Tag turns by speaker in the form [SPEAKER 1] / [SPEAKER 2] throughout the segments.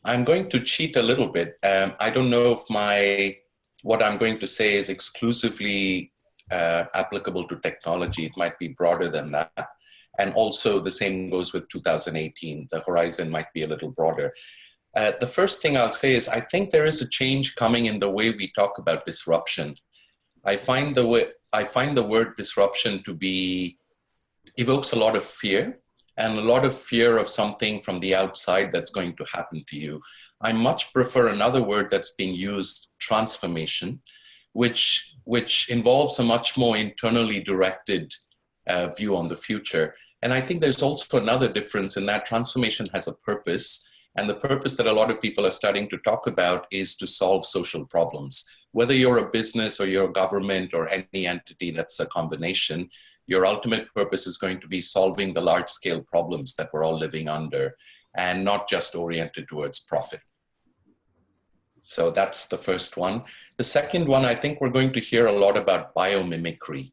[SPEAKER 1] I'm going to cheat a little bit. I don't know if what I'm going to say is exclusively applicable to technology. It might be broader than that. And also the same goes with 2018. The horizon might be a little broader. The first thing I'll say is I think there is a change coming in the way we talk about disruption. I find the word disruption to be evokes a lot of fear, and a lot of fear of something from the outside that's going to happen to you. I much prefer another word that's being used, transformation, which involves a much more internally directed view on the future. And I think there's also another difference in that transformation has a purpose. And the purpose that a lot of people are starting to talk about is to solve social problems. Whether you're a business or you're a government or any entity that's a combination, your ultimate purpose is going to be solving the large-scale problems that we're all living under and not just oriented towards profit. So that's the first one. The second one, I think we're going to hear a lot about biomimicry.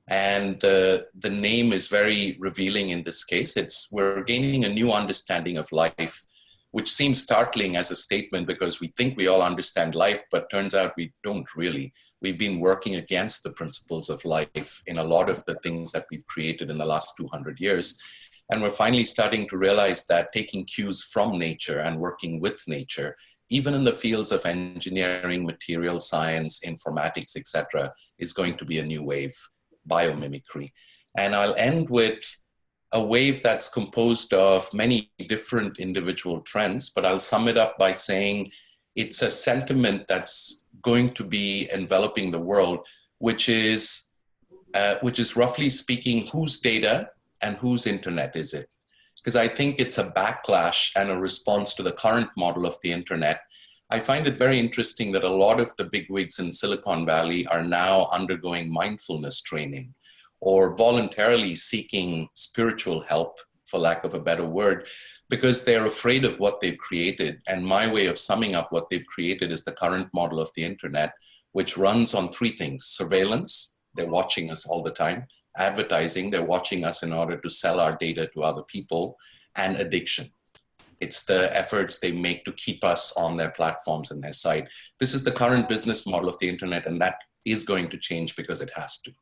[SPEAKER 1] And the name is very revealing in this case. We're gaining a new understanding of life, which seems startling as a statement because we think we all understand life, but turns out we don't really. We've been working against the principles of life in a lot of the things that we've created in the last 200 years. And we're finally starting to realize that taking cues from nature and working with nature, even in the fields of engineering, material science, informatics, etc., is going to be a new wave, biomimicry. And I'll end with a wave that's composed of many different individual trends, but I'll sum it up by saying it's a sentiment that's going to be enveloping the world, which is roughly speaking, whose data and whose internet is it? Because I think it's a backlash and a response to the current model of the internet. I find it very interesting that a lot of the bigwigs in Silicon Valley are now undergoing mindfulness training or voluntarily seeking spiritual help, for lack of a better word, because they're afraid of what they've created. And my way of summing up what they've created is the current model of the internet, which runs on three things: surveillance, they're watching us all the time; advertising, they're watching us in order to sell our data to other people; and addiction. It's the efforts they make to keep us on their platforms and their site. This is the current business model of the internet, and that is going to change because it has to.